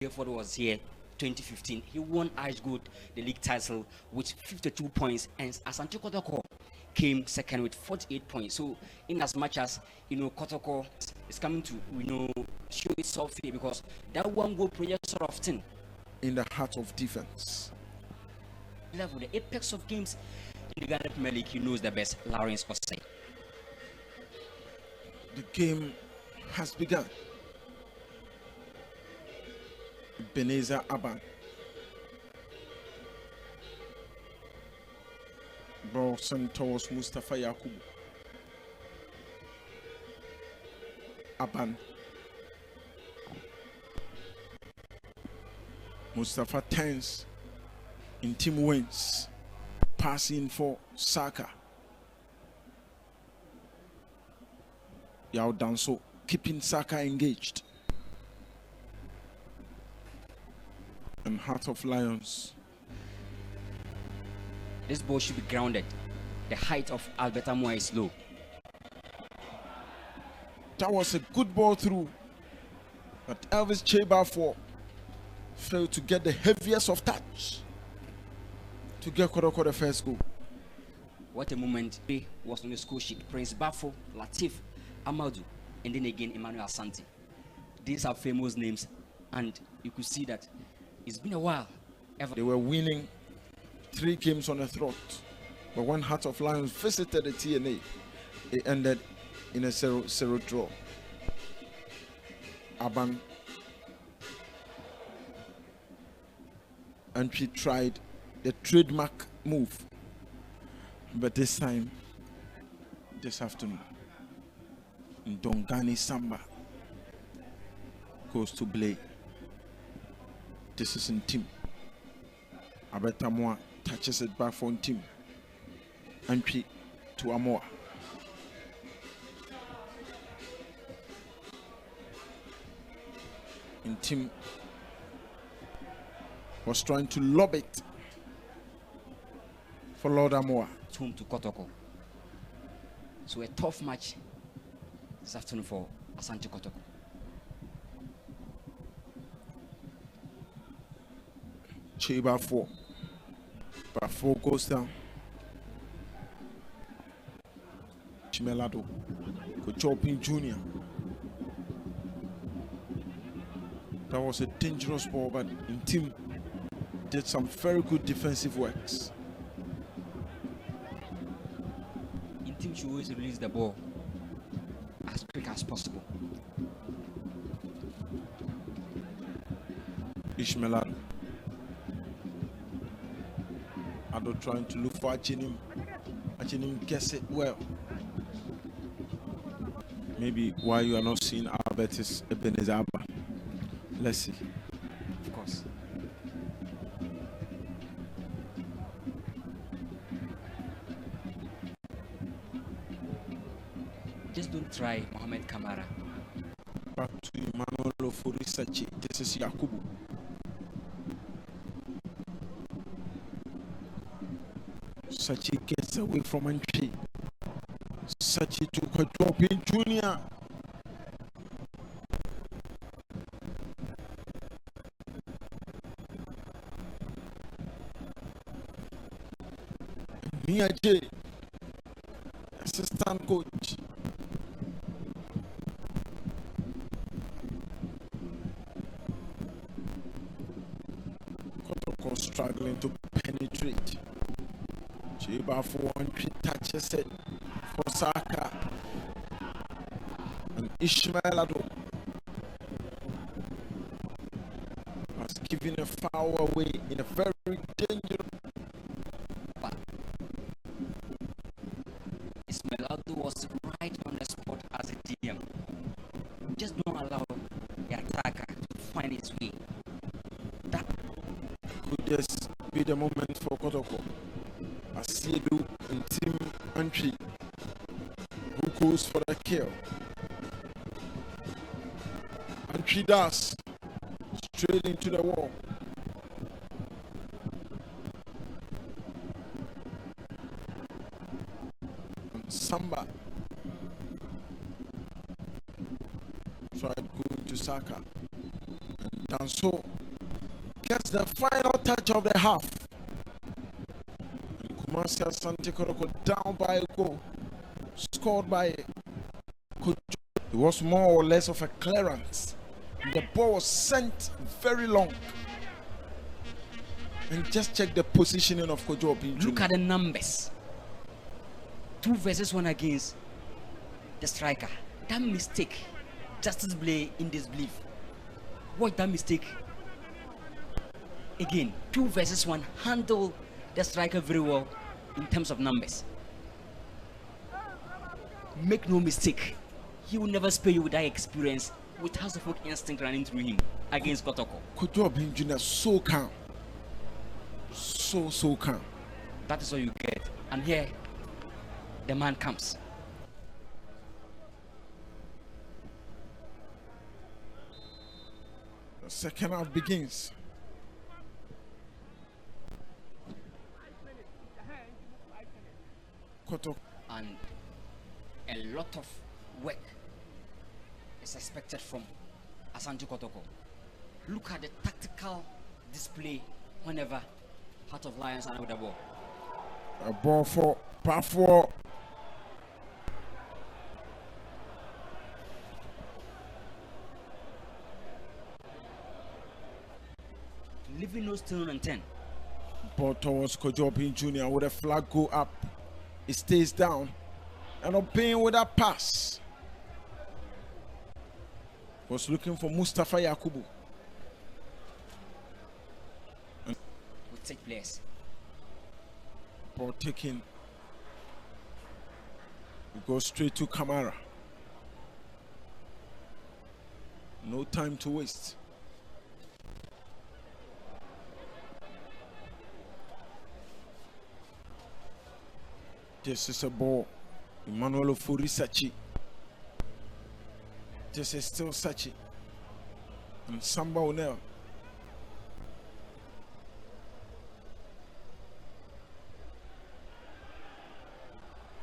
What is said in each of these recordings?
Therefore, was here 2015. He won Irish Gold, the league title, with 52 points, and Asante Kotoko came second with 48 points. So, in as much as Kotoko is coming to show itself here because that one goal project sort of thing in the heart of defense. Level, the apex of games in the Ghana Premier League, he knows the best. Lawrence Osei. The game has begun. Ebenezer Aban. Ball sent towards Mustafa Yakubu. Aban. Mustafa turns. In team wins. Passing for Saka. Yao Danso keeping Saka engaged. And Heart of Lions. This ball should be grounded. The height of Albert Amoa is low. That was a good ball through. But Elvis Chebafor failed to get the heaviest of touch to get Kotoko the first goal. What a moment. He was on the score sheet. Prince Bafo, Latif, Amadou, and then again Emmanuel Asante. These are famous names, and you could see that it's been a while. They were winning 3 games on the trot, but when Heart of Lions visited the TNA, it ended in a 0-0 draw. Aban and she tried the trademark move, but this time, this afternoon, Ndongani Samba goes to Blay. This is in team. Abetamwa touches it back for team. Entry to Amoa. In team was trying to lob it for Lord Amoa. Home to Kotoko. So a tough match this afternoon for Asante Kotoko. Chiba 4. But 4 goes down. Chimelado. Kochopin Jr. That was a dangerous ball, but in team did some very good defensive works. In team should always release the ball as quick as possible. Ishmael Ado trying to look for Achinim. Achinim guess it well. Maybe why you are not seeing Albertus Ebenezer Abba. Let's see. Of course. Just don't try Mohamed Kamara. Back to Emmanuel Oforisachi. This is Yakubu. Sachi gets away from entry. Sachi to Kajopin Jr. Mia J, assistant coach. Kotoko struggling to penetrate. Chiba for 1 touches it for Saka. And Ishmael Ado was giving a foul away in a very dangerous. Ismail was right on the spot as a DM. Just don't allow the attacker to find its way. That could just be the moment for Kotoko. Asiedu and team entry, who goes for the kill. Entry does straight into the wall. And Samba tried going to Saka, and And so gets the final touch of the half. Kumasi Asante Kotoko down by a goal, scored by Kotoko. It was more or less of a clearance. The ball was sent very long. And just check the positioning of Kojo Opinjuna. Look at the numbers. 2 versus 1 against the striker. That mistake, justice play in disbelief. Watch that mistake. Again, 2 versus 1. Handle the striker very well in terms of numbers. Make no mistake. He will never spare you with that experience, with House of Folk instinct running through him against Kotoko. Kojo Opinjuna so calm. So calm. That is all you get. And here, the man comes. The second half begins. Kotoko. And a lot of work is expected from Asante Kotoko. Look at the tactical display whenever Heart of Lions are with the ball. A ball for Pafo. Leaving no stone unturned. Ball towards Kojo Opinjuna with a flag go up. It stays down. And Opin with a pass. Was looking for Mustafa Yakubu. Will take place. Ball taken. We go straight to Kamara. No time to waste. This is a ball. Emmanuel Ofori Sachi. This is still Sachi. And Samba Onel.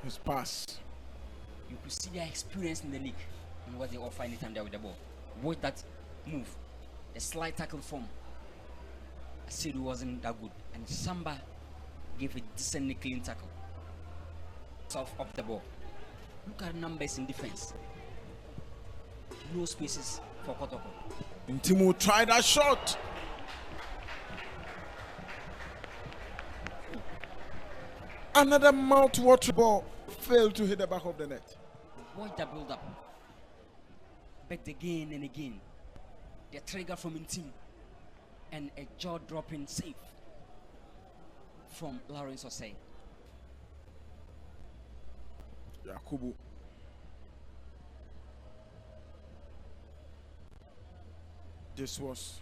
His pass. You could see their experience in the league and what they offer anytime they're with the ball. Watch that move. The slide tackle from Asidu wasn't that good. And Samba gave a decent clean tackle. Off the ball. Look at numbers in defense. No spaces for Kotoko. Ntimo tried that shot. Another mouth-watering ball failed to hit the back of the net. Watch the build up. Bet again and again. The trigger from Intim and a jaw-dropping save from Lawrence Osei. Yakubu. This was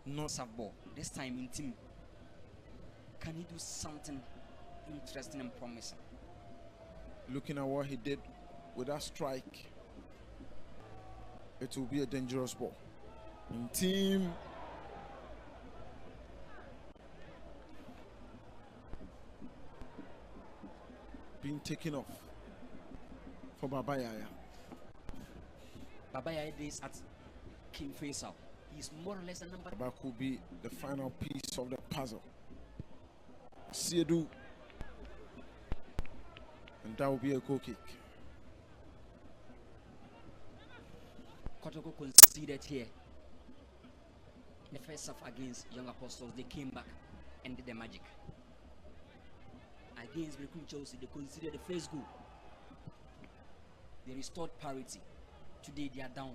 not Soft ball. This time in team. Can he do something interesting and promising? looking at what he did with that strike. It will be a dangerous ball. In team. Being taken off for Baba Yaya. Baba Yaya is at King Faisal. He's more or less a number. Baba could be the final piece of the puzzle. Siedu. And that will be a goal kick. Kotoko conceded here. In the first half against Young Apostles, they came back and did the magic. Against Brecum Chelsea, they conceded the first goal. They restored parity. Today they are down.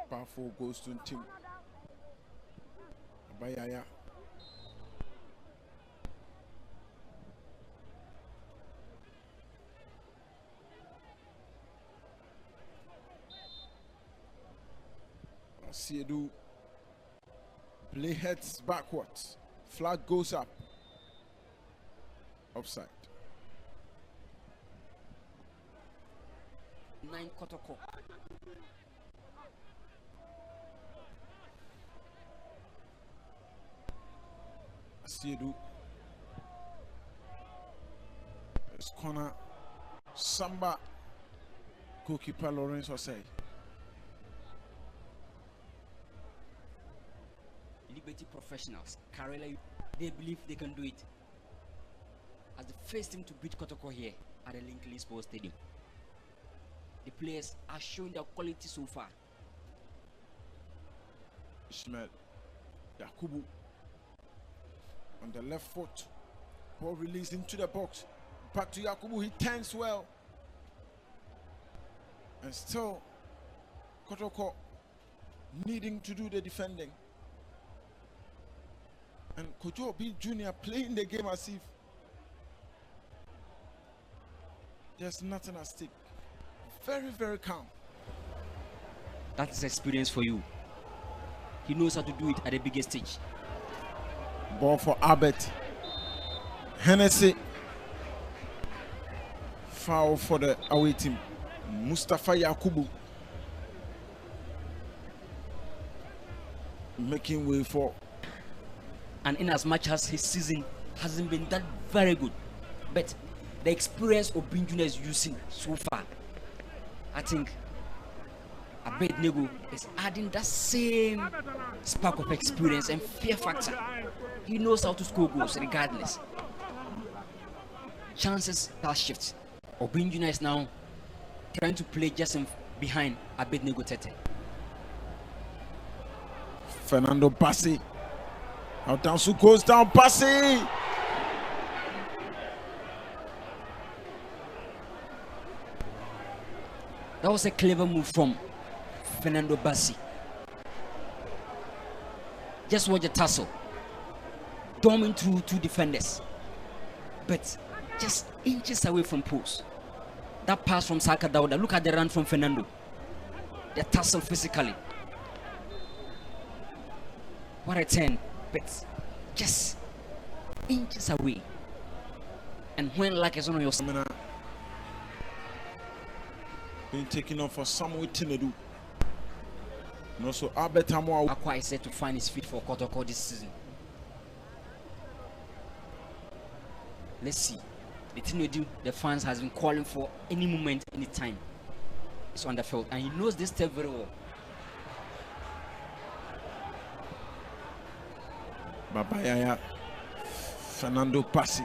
Powerful goes to team. Bayaya. Siedu play heads backwards. Flag goes up. Offside. 9 Kotoko. Siedu. This corner. Samba Goalkeeper Lawrence Osei. Liberty professionals, Karela, they believe they can do it. As the first team to beat Kotoko here at the Linkley Sports Stadium. The players are showing their quality so far. Ismail Yakubu on the left foot. Ball released into the box. Back to Yakubu. He turns well. And still, Kotoko needing to do the defending. And Kojo Obi Jr. playing the game as if there's nothing at stake. Very, very calm. That's experience for you. He knows how to do it at the biggest stage. Ball for Albert. Hennessy. Foul for the away team. Mustafa Yakubu making way for. And in as much as his season hasn't been that very good, but the experience Obinjuna is using so far, I think Abednego is adding that same spark of experience and fear factor. He knows how to score goals regardless. Chances that shift. Obinjuna is now trying to play just behind Abednego Tete. Fernando Bassi. Now Dansu goes down. Bassi. That was a clever move from Fernando Bassi. Just watch the tussle. Dorming through two defenders. But just inches away from post. That pass from Saka Dauda. Look at the run from Fernando. The tussle physically. What a turn. But just inches away. And when luck is on your side, being taken off for Samuel Tinedu. And also Albert Amoa. Akwa is set to find his feet for Kotoko this season. Let's see. The Tinedu, the fans has been calling for any moment, any time. It's on the field. And he knows this step very well. Babayaya. Fernando Bassi.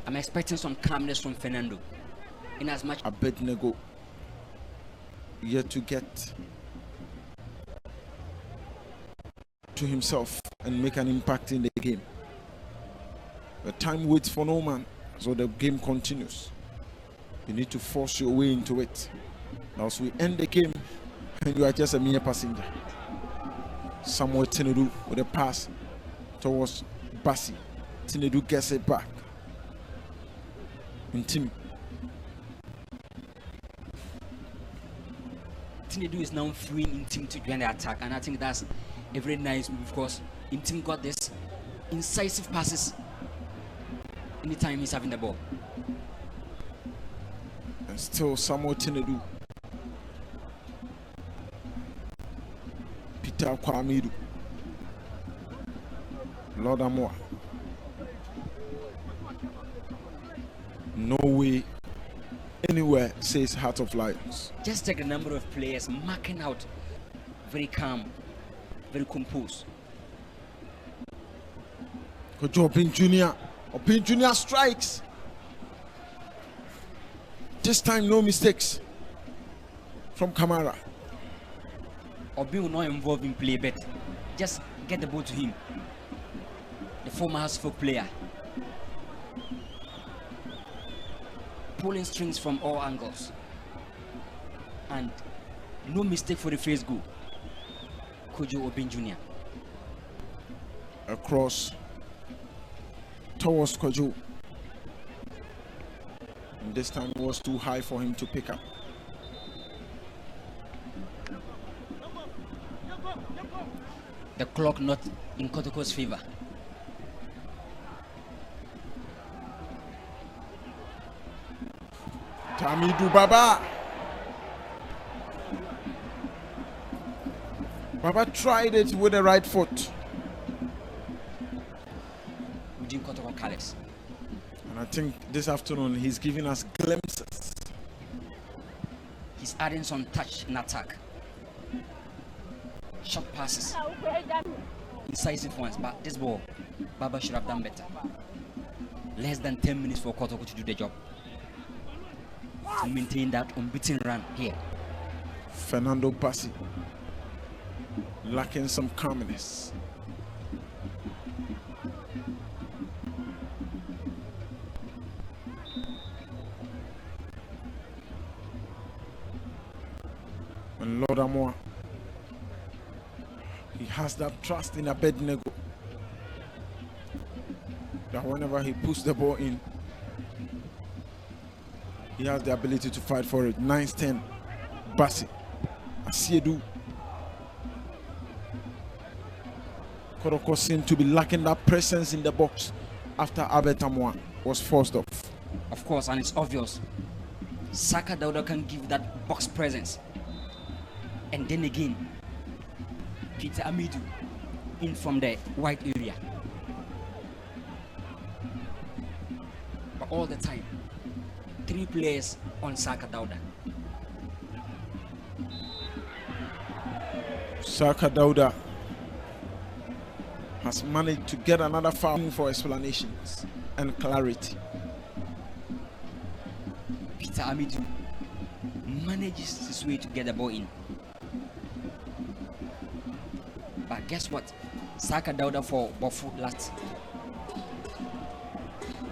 I'm expecting some calmness from Fernando. In as much Abednego yet to get to himself and make an impact in the game. The time waits for no man, so the game continues. You need to force your way into it. Now, as we end the game, and you are just a mere passenger. Samuel Tinedu with a pass towards Bassi. Tinedu gets it back. Intim. Tinedu is now freeing Intim to join the attack, and I think that's a very nice move because Intim got this incisive passes anytime he's having the ball. And still Samuel Tinedu. Peter Kwamidu. Lord Amoa. No way, anywhere, says Heart of Lions. Just take the number of players marking out very calm, very composed. Kojo Opin Jr. Opin Jr. strikes. This time, no mistakes from Kamara. Obi will not involve in play, but just get the ball to him. The former Hasford player. Pulling strings from all angles. And no mistake for the first goal. Kojo Obin Jr. Across towards Kojo. And this time it was too high for him to pick up. The clock not in Kotoko's favor. Tamidu Baba. Baba tried it with the right foot. Dean Kotoko colors. And I think this afternoon he's giving us glimpses. He's adding some touch in attack. Short passes. Incisive ones, but this ball, Baba should have done better. Less than 10 minutes for Kotoko to do the job. To maintain that unbeaten run here. Fernando Bassi lacking some calmness. And Lord Amoa, he has that trust in Abednego that whenever he puts the ball in, he has the ability to fight for it. 9-10, Bassi, Asiedu. Kotoko seemed to be lacking that presence in the box after Abed Amoa was forced off. Of course, and it's obvious. Saka Dauda can give that box presence. And then again, Peter Amidu in from the white area. But all the time, 3 players on Saka Dauda. Saka Dauda has managed to get another foul for explanations and clarity. Peter Amidu manages his way to get the ball in. But guess what? Saka Dauda for Bofu last.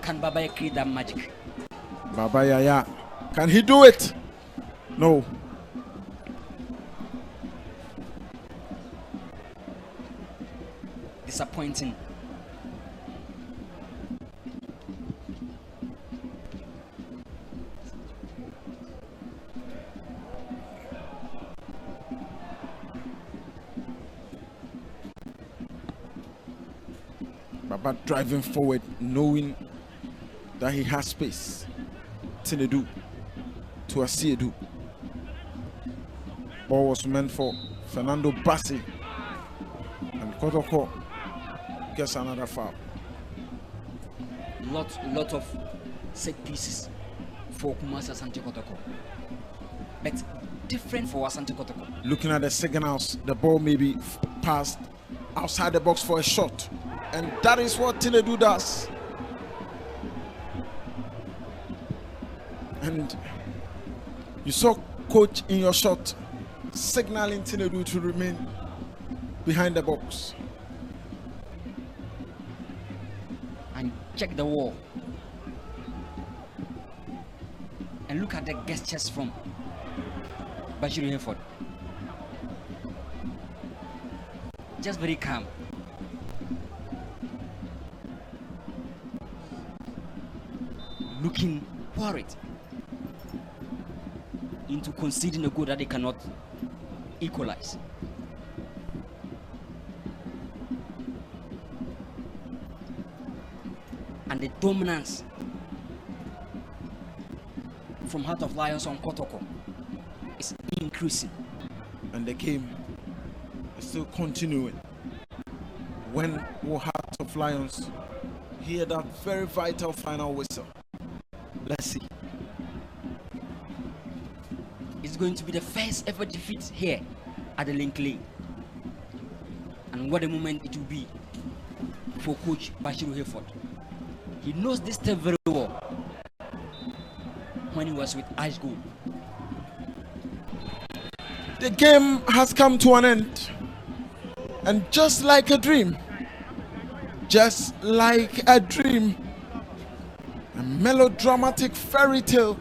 Can Baba create that magic? Baba Yaya, can he do it? No. Disappointing. Baba driving forward, knowing that he has space. Tinedu to Asiedu. Ball was meant for Fernando Bassi, and Kotoko gets another foul. Lot of set pieces for Kumasi Asante Kotoko, but different for Asante Kotoko. Looking at the signals, the ball may be passed outside the box for a shot, and that is what Tinedu does. And you saw coach in your shot signaling Tinedu to remain behind the box. And check the wall. And look at the gestures from Bashiru Hayford. Just very calm. Looking worried into conceding a goal that they cannot equalize. And the dominance from Heart of Lions on Kotoko is increasing. And the game is still continuing. When will Heart of Lions hear that very vital final whistle? Let's see. It's going to be the first ever defeat here at the Link Lane. And what a moment it will be for coach Bashiru Hayford. He knows this step very well when he was with Ice Gold. The game has come to an end. And just like a dream, a melodramatic fairy tale